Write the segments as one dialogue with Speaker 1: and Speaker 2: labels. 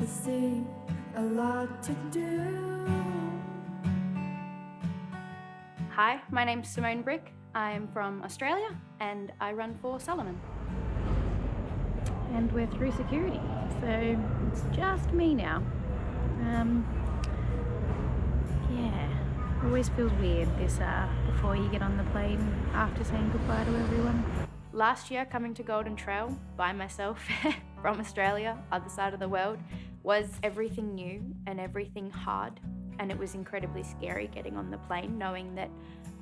Speaker 1: to see, a lot to do.
Speaker 2: Hi, my name's Simone Brick. I'm from Australia and I run for Solomon. And we're through security, so it's just me now. Always feels weird this before you get on the plane after saying goodbye to everyone. Last year, coming to Golden Trail by myself from Australia, other side of the world, was everything new and everything hard. And it was incredibly scary getting on the plane, knowing that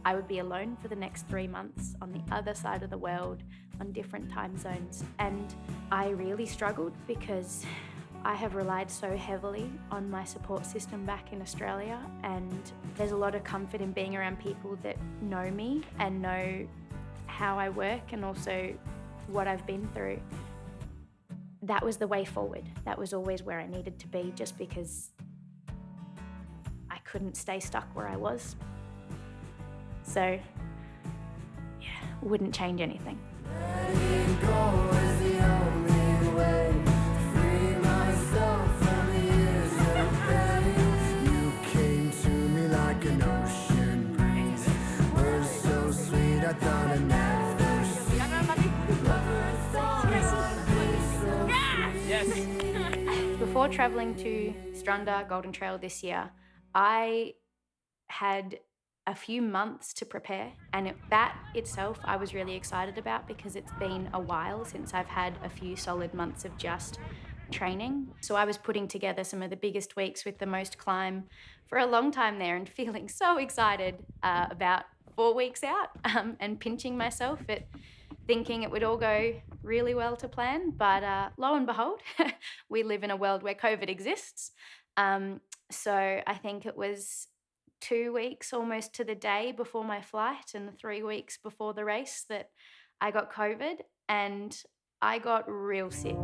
Speaker 2: I would be alone for the next 3 months on the other side of the world, on different time zones. And I really struggled because I have relied so heavily on my support system back in Australia, and there's a lot of comfort in being around people that know me and know how I work and also what I've been through. That was the way forward. That was always where I needed to be, just because I couldn't stay stuck where I was. So, yeah, wouldn't change anything.
Speaker 1: Letting go is the only way to free myself from the years of pain. You came to me like an ocean breeze. Words so sweet, I thought I'd never see. Never thought I'd be so free.
Speaker 2: Before travelling to Strunda Golden Trail this year, I had a few months to prepare, and that itself I was really excited about because it's been a while since I've had a few solid months of just training. So I was putting together some of the biggest weeks with the most climb for a long time there and feeling so excited about 4 weeks out and pinching myself at thinking it would all go really well to plan. But lo and behold, we live in a world where COVID exists. So I think it was 2 weeks almost to the day before my flight and 3 weeks before the race that I got COVID, and I got real sick.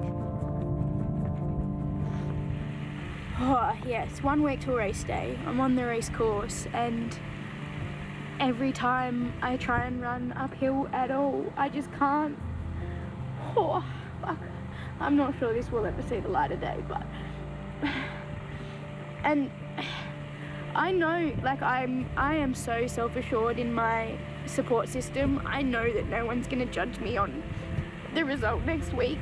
Speaker 2: Oh, yeah, it's 1 week till race day. I'm on the race course, and every time I try and run uphill at all, I just can't. Oh, fuck. I'm not sure this will ever see the light of day, but... And I know, like, I am so self-assured in my support system. I know that no one's going to judge me on the result next week.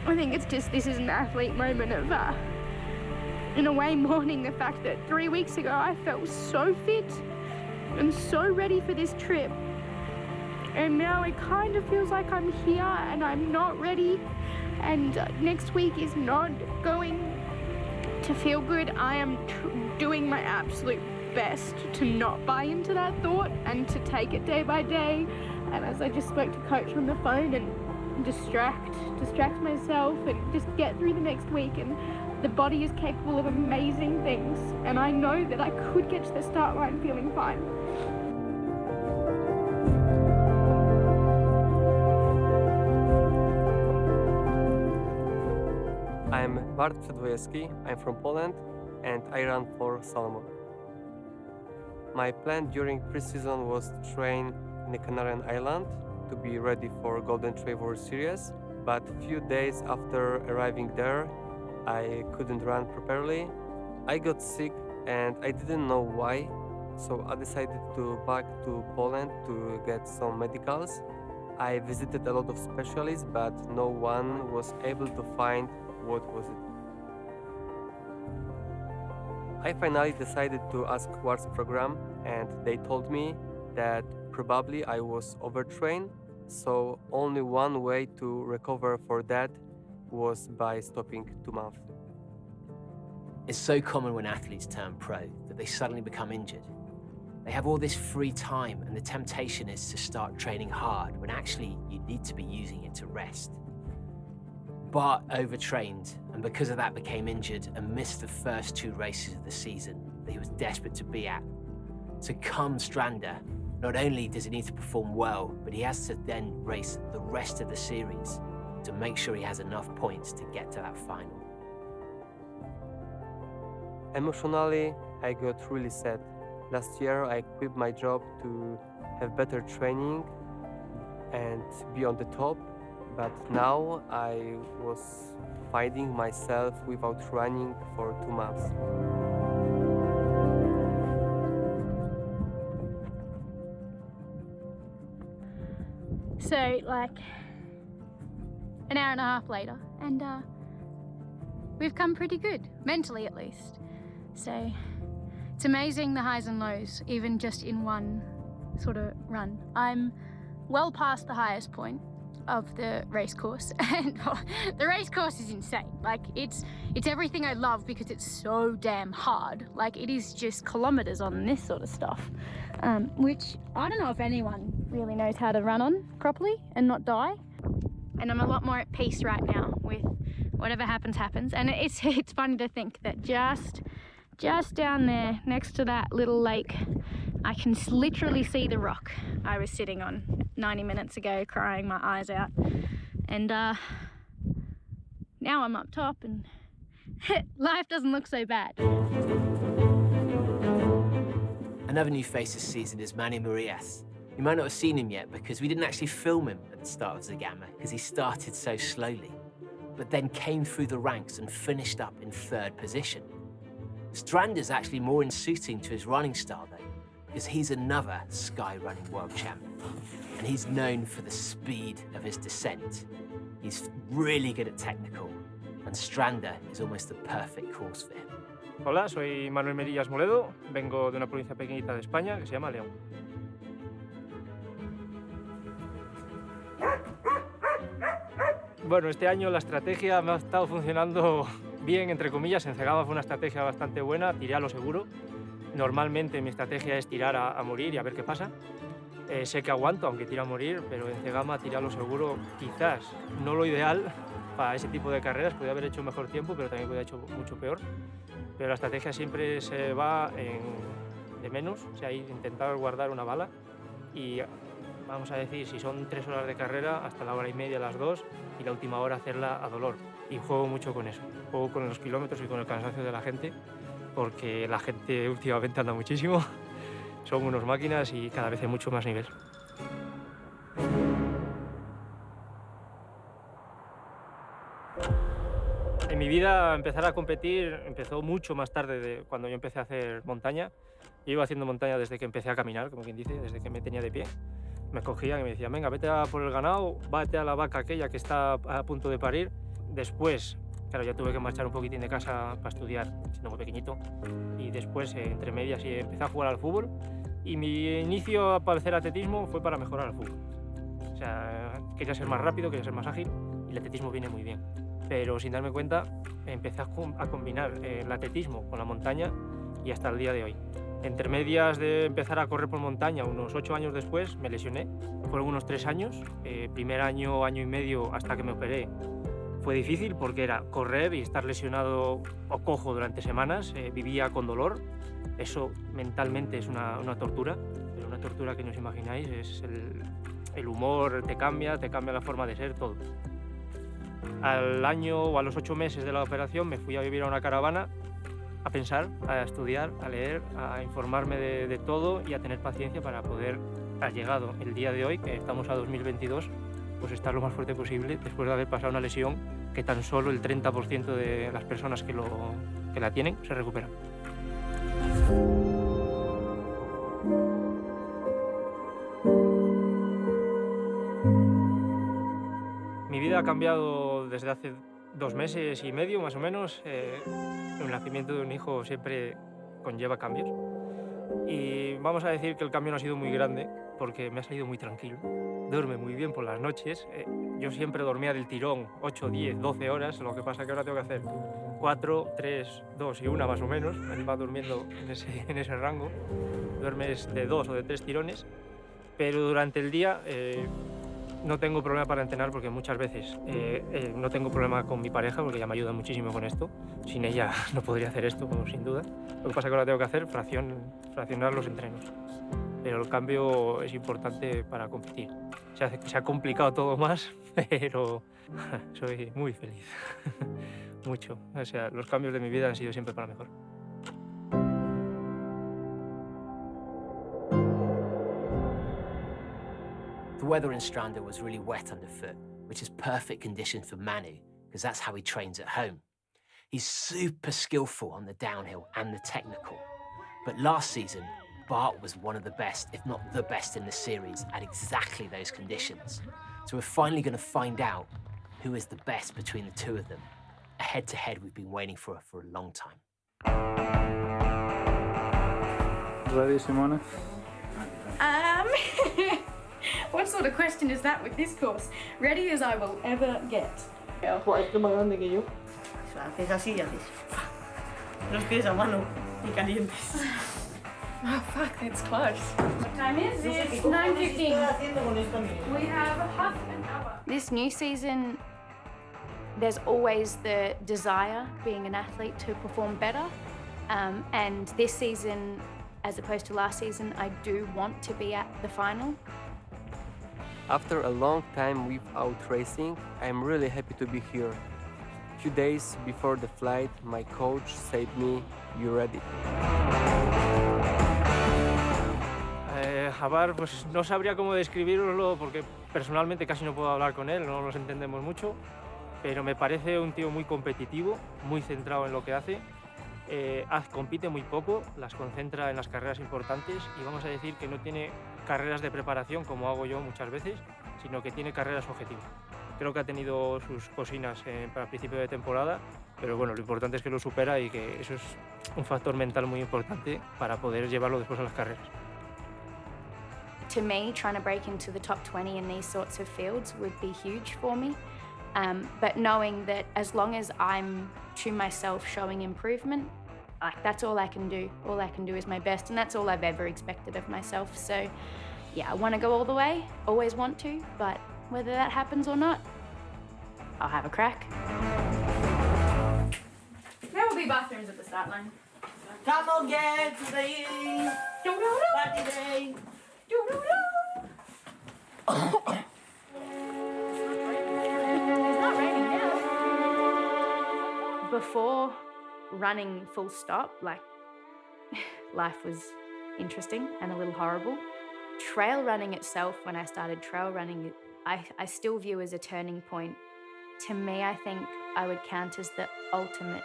Speaker 2: I think it's just, this is an athlete moment of, in a way, mourning the fact that 3 weeks ago I felt so fit and so ready for this trip. And now it kind of feels like I'm here and I'm not ready, and next week is not going to feel good. I am doing my absolute best to not buy into that thought and to take it day by day. And as I just spoke to coach on the phone, and distract myself and just get through the next week. And the body is capable of amazing things. And I know that I could get to the start line feeling fine.
Speaker 3: I'm Bart Przedwojewski, I'm from Poland, and I run for Solomon. My plan during pre-season was to train in the Canarian Island to be ready for Golden Trail World Series, but a few days after arriving there, I couldn't run properly. I got sick and I didn't know why, so I decided to back to Poland to get some medicals. I visited a lot of specialists, but no one was able to find what was it. I finally decided to ask Ward's program, and they told me that probably I was overtrained, so only one way to recover for that was by stopping 2 months.
Speaker 4: It's so common when athletes turn pro that they suddenly become injured. They have all this free time, and the temptation is to start training hard when actually you need to be using it to rest. Bart overtrained, and because of that became injured and missed the first 2 races of the season that he was desperate to be at. To come Stranda, not only does he need to perform well, but he has to then race the rest of the series to make sure he has enough points to get to that final.
Speaker 3: Emotionally, I got really sad. Last year, I quit my job to have better training and be on the top, But now I was finding myself without running for 2 months.
Speaker 2: So, like, an hour and a half later, and we've come pretty good, mentally at least. So, it's amazing the highs and lows, even just in one sort of run. I'm well past the highest point of the race course, and the race course is insane. Like, it's everything I love because it's so damn hard. Like, it is just kilometers on this sort of stuff, which I don't know if anyone really knows how to run on properly and not die. And I'm a lot more at peace right now with whatever happens, happens. And it's funny to think that just down there next to that little lake, I can literally see the rock I was sitting on 90 minutes ago, crying my eyes out. And now I'm up top and life doesn't look so bad.
Speaker 4: Another new face this season is Manny Marias. You might not have seen him yet because we didn't actually film him at the start of Zagama because he started so slowly, but then came through the ranks and finished up in 3rd position. Strander's actually more in suiting to his running style though, because he's another sky running world champion, and he's known for the speed of his descent. He's really good at technical, and Strander is almost the perfect course for him.
Speaker 5: Hola, soy Manuel Merillas Moledo, vengo de una provincia pequeñita de España que se llama León. Bueno, este año la estrategia me ha estado funcionando bien, entre comillas. En Cegama fue una estrategia bastante buena, tiré a lo seguro. Normalmente mi estrategia es tirar a morir y a ver qué pasa. Sé que aguanto, aunque tire a morir, pero en Cegama tiré a lo seguro, quizás no lo ideal para ese tipo de carreras. Podría haber hecho mejor tiempo, pero también podría haber hecho mucho peor. Pero la estrategia siempre se va de menos, o sea, intentar guardar una bala y, vamos a decir, si son 3 horas de carrera, hasta la hora y media, las 2, y la última hora hacerla a dolor. Y juego mucho con eso, juego con los kilómetros y con el cansancio de la gente, porque la gente últimamente anda muchísimo, son unos máquinas y cada vez hay mucho más nivel. En mi vida empezar a competir empezó mucho más tarde de cuando yo empecé a hacer montaña. Yo iba haciendo montaña desde que empecé a caminar, como quien dice, desde que me tenía de pie. Me cogían y me decían, venga, vete a por el ganado, vete a la vaca aquella que está a punto de parir. Después, claro, ya tuve que marchar un poquitín de casa para estudiar, siendo muy pequeñito. Y después, entre medias, empecé a jugar al fútbol. Y mi inicio para hacer atletismo fue para mejorar el fútbol. O sea, quería ser más rápido, quería ser más ágil, y el atletismo viene muy bien. Pero sin darme cuenta, empecé a combinar el atletismo con la montaña y hasta el día de hoy. Entre medias de empezar a correr por montaña, unos 8 años después, me lesioné. Fueron unos 3 años. Primer año, año y medio, hasta que me operé, fue difícil porque era correr y estar lesionado o cojo durante semanas. Vivía con dolor. Eso mentalmente es una tortura, pero una tortura que no os imagináis. Es el humor te cambia la forma de ser, todo. Al año o a los 8 meses de la operación me fui a vivir a una caravana, a pensar, a estudiar, a leer, a informarme de todo y a tener paciencia para poder, haber llegado el día de hoy, que estamos a 2022, pues estar lo más fuerte posible después de haber pasado una lesión que tan solo el 30% de las personas que la tienen se recuperan. Mi vida ha cambiado desde hace 2 meses y medio, más o menos. El nacimiento de un hijo siempre conlleva cambios. Y vamos a decir que el cambio no ha sido muy grande porque me ha salido muy tranquilo. Duerme muy bien por las noches. Yo siempre dormía del tirón 8, 10, 12 horas. Lo que pasa es que ahora tengo que hacer 4, 3, 2 y 1 más o menos. Me va durmiendo en ese rango. Duermes de 2 o de 3 tirones. Pero durante el día no tengo problema para entrenar porque muchas veces no tengo problema con mi pareja porque ella me ayuda muchísimo con esto. Sin ella no podría hacer esto, sin duda. Lo que pasa es que ahora tengo que hacer fraccionar los entrenos. Pero el cambio es importante para competir. Se ha complicado todo más, pero soy muy feliz. Mucho. O sea, los cambios de mi vida han sido siempre para mejor.
Speaker 4: The weather in Strander was really wet underfoot, which is perfect conditions for Manu, because that's how he trains at home. He's super skillful on the downhill and the technical. But last season, Bart was one of the best, if not the best in the series at exactly those conditions. So we're finally going to find out who is the best between the two of them. A head-to-head we've been waiting for a long time.
Speaker 6: Ready, Simone?
Speaker 2: What sort of question is that with this course? Ready as I will ever get.
Speaker 7: Esto es más grande que yo. Haces así y haces. Los pies a mano y calientes.
Speaker 2: Oh fuck, that's close. What time is it? It's 9:15. We have half an hour. This new season, there's always the desire, being an athlete, to perform better. And this season, as opposed to last season, I do want to be at the final.
Speaker 3: After a long time without racing, I'm really happy to be here. A few days before the flight, my coach said me, "You ready?"
Speaker 5: Javar, pues no sabría cómo describirlo porque personalmente casi no puedo hablar con él, no nos entendemos mucho, pero me parece un tío muy competitivo, muy centrado en lo que hace. Compite muy poco, las concentra en las carreras importantes y vamos a decir que no tiene carreras de preparación como hago yo muchas veces, sino que tiene carreras objetivo. Creo que ha tenido sus cosinas para el principio de temporada, pero bueno, lo importante es que lo supera y que eso es un factor mental muy importante para poder llevarlo después a las carreras.
Speaker 2: To me, trying to break into the top 20 in these sorts of fields would be huge for me. But knowing that as long as I'm to myself showing improvement, like that's all I can do. All I can do is my best, and that's all I've ever expected of myself. So yeah, I want to go all the way, always want to, but whether that happens or not, I'll have a crack. There will be bathrooms at the start line.
Speaker 7: Come on, get today. Party day.
Speaker 2: It's not raining now. Before running full stop, like, life was interesting and a little horrible. Trail running itself, when I started trail running, I still view as a turning point. To me, I think I would count as the ultimate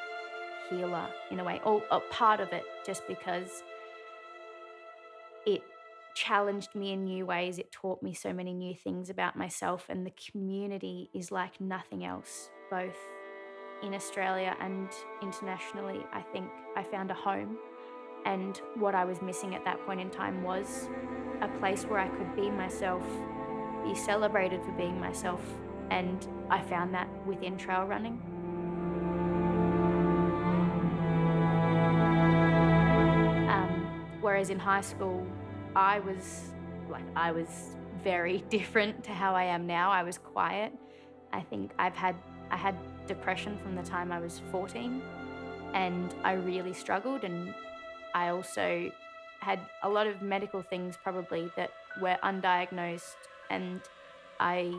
Speaker 2: healer in a way, or a part of it, just because it challenged me in new ways. It taught me so many new things about myself, and the community is like nothing else, both in Australia and internationally. I think I found a home, and what I was missing at that point in time was a place where I could be myself, be celebrated for being myself, and I found that within trail running. Whereas in high school, I was very different to how I am now. I was quiet. I think I had depression from the time I was 14, and I really struggled, and I also had a lot of medical things probably that were undiagnosed, and I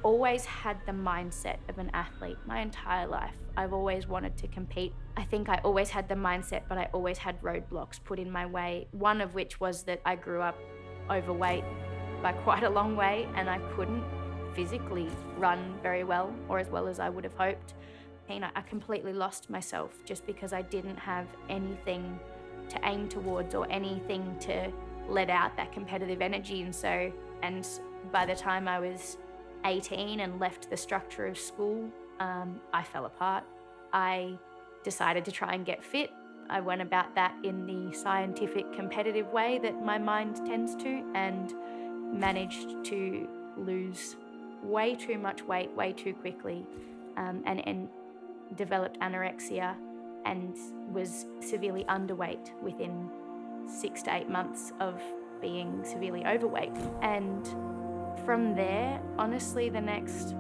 Speaker 2: always had the mindset of an athlete my entire life. I've always wanted to compete. I think I always had the mindset, but I always had roadblocks put in my way, one of which was that I grew up overweight by quite a long way, and I couldn't physically run very well, or as well as I would have hoped. I completely lost myself just because I didn't have anything to aim towards or anything to let out that competitive energy. And by the time I was 18 and left the structure of school, I fell apart. I decided to try and get fit. I went about that in the scientific, competitive way that my mind tends to, and managed to lose way too much weight way too quickly, and developed anorexia and was severely underweight within 6 to 8 months of being severely overweight. And from there, honestly, the next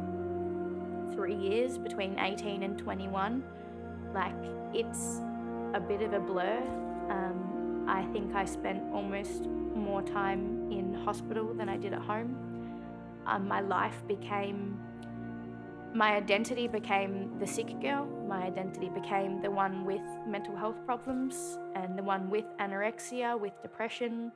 Speaker 2: 3 years between 18 and 21, it's a bit of a blur. I think I spent almost more time in hospital than I did at home. My identity became the sick girl. My identity became the one with mental health problems and the one with anorexia, with depression.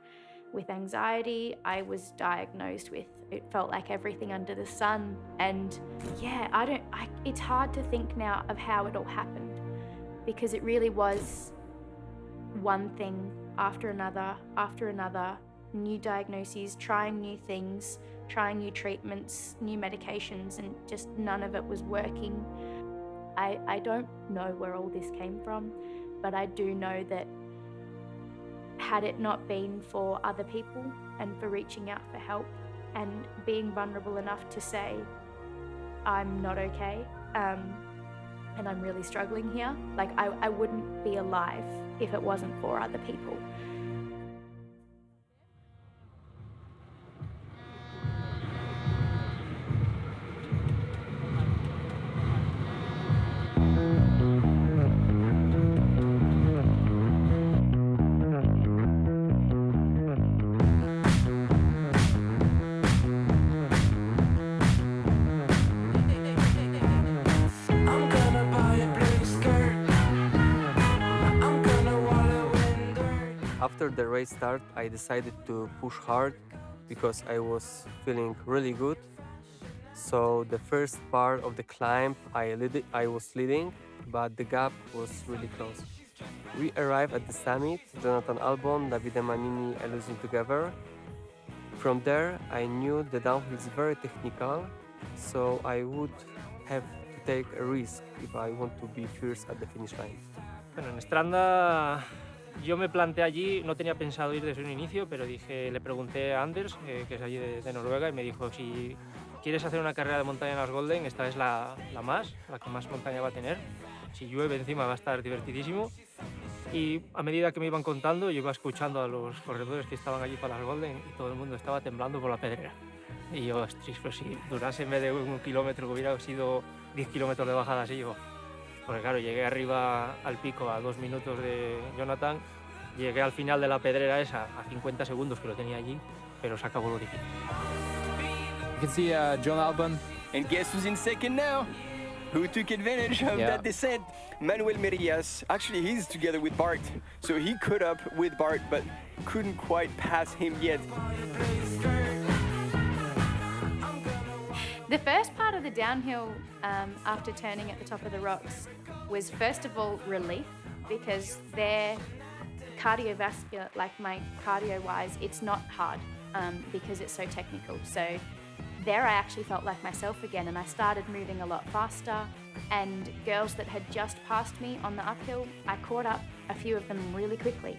Speaker 2: with anxiety. I was diagnosed with, it felt like everything under the sun. And yeah, it's hard to think now of how it all happened, because it really was one thing after another, new diagnoses, trying new things, trying new treatments, new medications, and just none of it was working. I don't know where all this came from, but I do know that had it not been for other people and for reaching out for help and being vulnerable enough to say, I'm not okay, and I'm really struggling here, like I wouldn't be alive if it wasn't for other people.
Speaker 3: After the race start, I decided to push hard because I was feeling really good. So the first part of the climb, I was leading, but the gap was really close. We arrived at the summit, Jonathan Albon, Davide Manini and losing together. From there, I knew the downhill is very technical, so I would have to take a risk if I want to be first at the finish line.
Speaker 5: Bueno, en Stranda yo me planteé allí, no tenía pensado ir desde un inicio, pero le pregunté a Anders, que es allí de Noruega, y me dijo, si quieres hacer una carrera de montaña en las Golden, esta es la que más montaña va a tener. Si llueve encima va a estar divertidísimo. Y a medida que me iban contando, yo iba escuchando a los corredores que estaban allí para las Golden y todo el mundo estaba temblando por la pedrera. Y yo, pues si durase en vez de 1 kilómetro, que hubiera sido 10 kilómetros de bajada así, yo... Porque claro, llegué arriba al pico a 2 minutos de Jonathan, llegué al final de la pedrera esa a 50 segundos que lo tenía allí, pero se acabó lo difícil.
Speaker 8: You can see John Albon.
Speaker 9: And guess who's in second now? Who took advantage of that descent? Manuel Merias. Actually, he's together with Bart. So he caught up with Bart, but couldn't quite pass him yet.
Speaker 2: The first part of the downhill after turning at the top of the rocks was, first of all, relief, because their cardiovascular, like my cardio-wise, it's not hard because it's so technical. So there I actually felt like myself again, and I started moving a lot faster, and girls that had just passed me on the uphill, I caught up a few of them really quickly.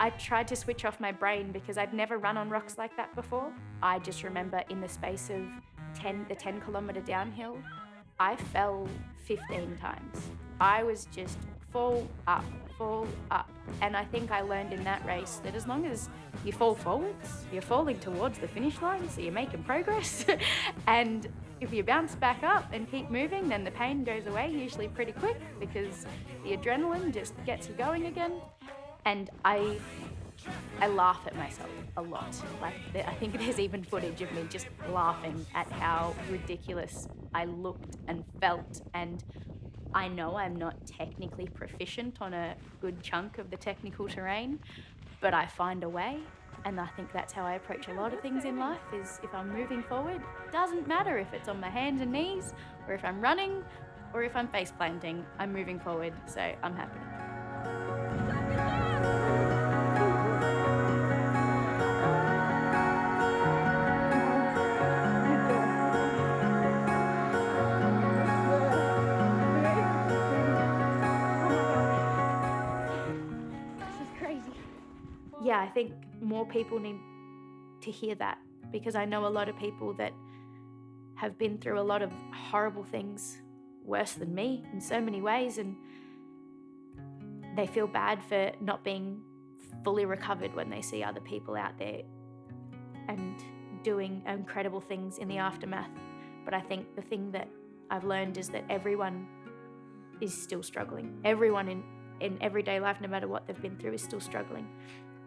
Speaker 2: I tried to switch off my brain because I'd never run on rocks like that before. I just remember in the space of the 10-kilometer downhill, I fell 15 times. I was just fall up. And I think I learned in that race that as long as you fall forwards, you're falling towards the finish line, so you're making progress. And if you bounce back up and keep moving, then the pain goes away usually pretty quick because the adrenaline just gets you going again. And I laugh at myself a lot. Like, I think there's even footage of me just laughing at how ridiculous I looked and felt. And I know I'm not technically proficient on a good chunk of the technical terrain, but I find a way. And I think that's how I approach a lot of things in life, is if I'm moving forward, doesn't matter if it's on my hands and knees, or if I'm running, or if I'm face planting, I'm moving forward, so I'm happy. Yeah, I think more people need to hear that, because I know a lot of people that have been through a lot of horrible things, worse than me in so many ways, and they feel bad for not being fully recovered when they see other people out there and doing incredible things in the aftermath. But I think the thing that I've learned is that everyone is still struggling. Everyone in everyday life, no matter what they've been through, is still struggling.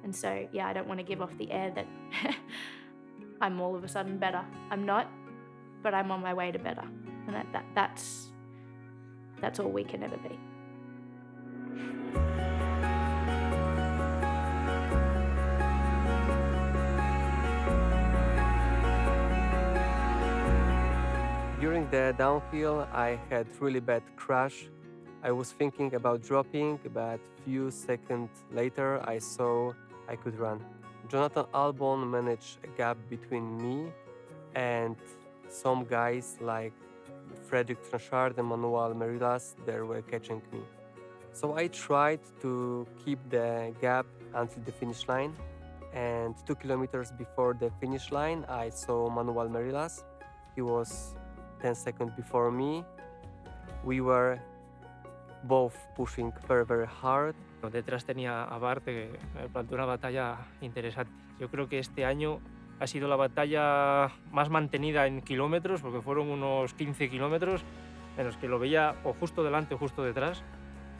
Speaker 2: And so, yeah, I don't want to give off the air that I'm all of a sudden better. I'm not, but I'm on my way to better. And that's all we can ever be.
Speaker 3: During the downhill, I had really bad crash. I was thinking about dropping, but few seconds later, I saw I could run. Jonathan Albon managed a gap between me and some guys like Frederic Tranchard and Manuel Merilas. They were catching me. So I tried to keep the gap until the finish line. And 2 kilometers before the finish line, I saw Manuel Merilas. He was 10 seconds before me. We were both pushing very, very hard.
Speaker 5: Detrás tenía a Bart, que me planteó una batalla interesante. Yo creo que este año ha sido la batalla más mantenida en kilómetros, porque fueron unos 15 kilómetros en los que lo veía o justo delante o justo detrás,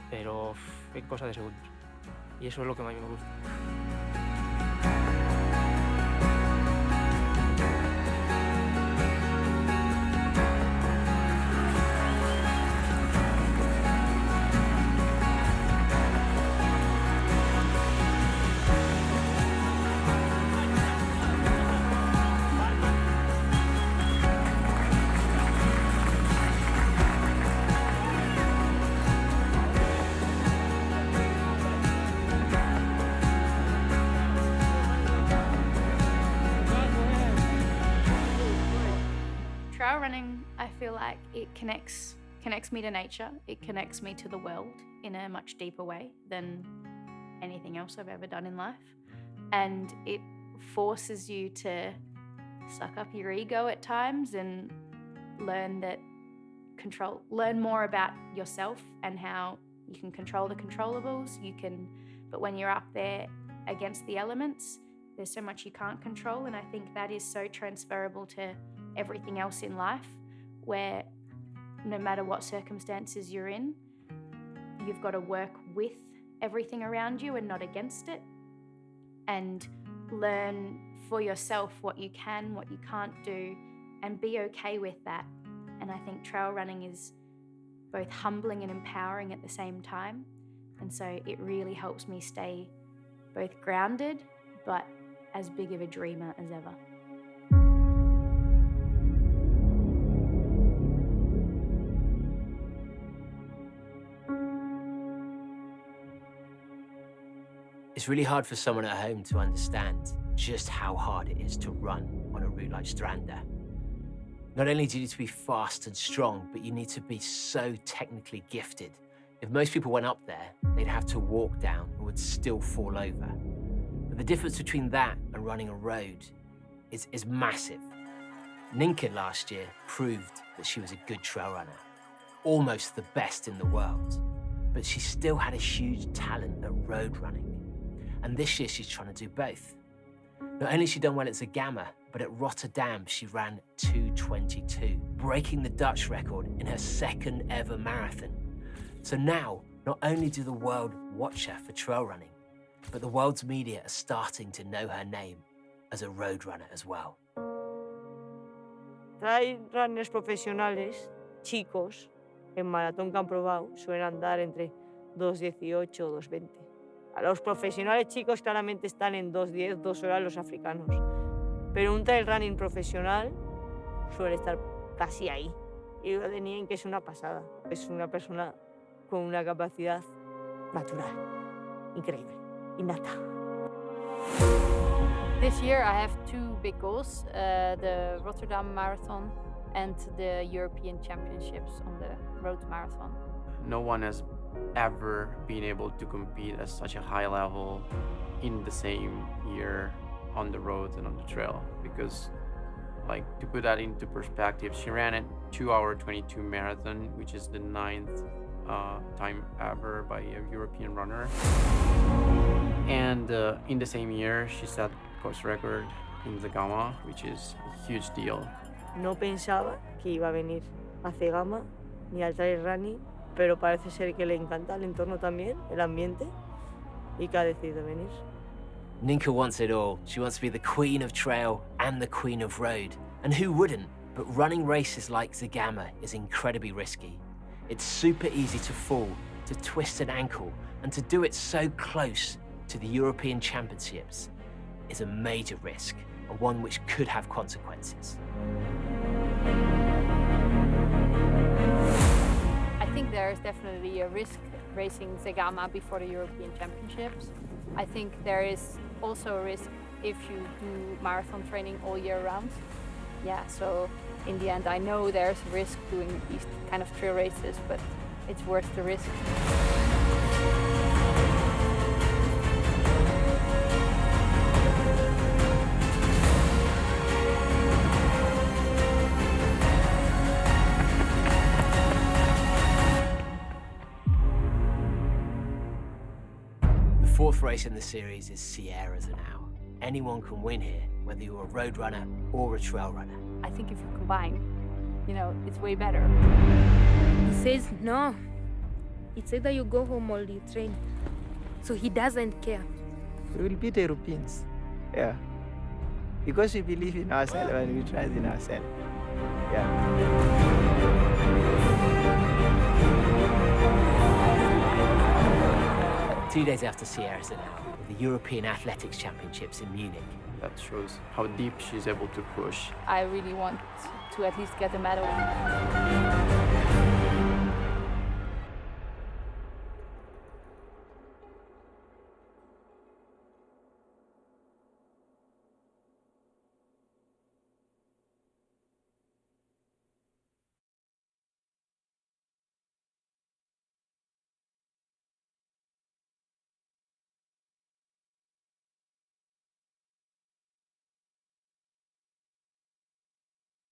Speaker 5: pero en cosa de segundos. Y eso es lo que a mí me gusta.
Speaker 2: Trail running, I feel like it connects me to nature. It connects me to the world in a much deeper way than anything else I've ever done in life. And it forces you to suck up your ego at times and learn more about yourself and how you can control the controllables. But when you're up there against the elements, there's so much you can't control. And I think that is so transferable to everything else in life, where no matter what circumstances you're in, you've got to work with everything around you and not against it, and learn for yourself what you can, what you can't do, and be okay with that. And I think trail running is both humbling and empowering at the same time. And so it really helps me stay both grounded, but as big of a dreamer as ever.
Speaker 4: It's really hard for someone at home to understand just how hard it is to run on a route like Stranda. Not only do you need to be fast and strong, but you need to be so technically gifted. If most people went up there, they'd have to walk down and would still fall over. But the difference between that and running a road is massive. Ninka last year proved that she was a good trail runner, almost the best in the world. But she still had a huge talent at road running. And this year she's trying to do both. Not only has she done well at Zagama, but at Rotterdam she ran 2:22, breaking the Dutch record in her second ever marathon. So now, not only do the world watch her for trail running, but the world's media are starting to know her name as a road runner as well.
Speaker 7: Trail runners profesionales, chicos, en maratón que han probado, suelen andar entre 2:18 o 2:20. A los profesionales chicos claramente están en 2:10, 2 horas los africanos. Pero un trail running profesional suele estar casi ahí. Y lo de Nien, que es una pasada. Es una persona con una capacidad natural, increíble, innata.
Speaker 10: This year I have two big goals, the Rotterdam Marathon and the European Championships on the road marathon.
Speaker 11: No one has ever been able to compete at such a high level in the same year on the road and on the trail, because, like, to put that into perspective, she ran a 2:22 marathon, which is the 9th time ever by a European runner. And in the same year, she set course record in Zagama, which is a huge deal.
Speaker 7: No pensaba que iba a venir a Zagama ni al trail running, pero parece ser que le encanta el entorno también, el ambiente, y que ha decidido venir.
Speaker 4: Ninka wants it all. She wants to be the queen of trail and the queen of road. And who wouldn't? But running races like Zagama is incredibly risky. It's super easy to fall, to twist an ankle, and to do it so close to the European Championships is a major risk, and one which could have consequences.
Speaker 10: there is definitely a risk racing Zegama before the European Championships. I think there is also a risk if you do marathon training all year round. Yeah, so in the end, I know there's a risk doing these kind of trail races, but it's worth the risk.
Speaker 4: The fourth race in the series is Sierra Zanao. Anyone can win here, whether you're a road runner or a trail runner.
Speaker 10: I think if you combine, it's way better.
Speaker 12: He says no. It's either you go home or you train. So he doesn't care.
Speaker 13: We will beat the Europeans. Yeah. Because we believe in ourselves and we trust in ourselves. Yeah.
Speaker 4: 2 days after Sierra Zanao, the European Athletics Championships in Munich.
Speaker 11: That shows how deep she's able to push.
Speaker 10: I really want to at least get a medal.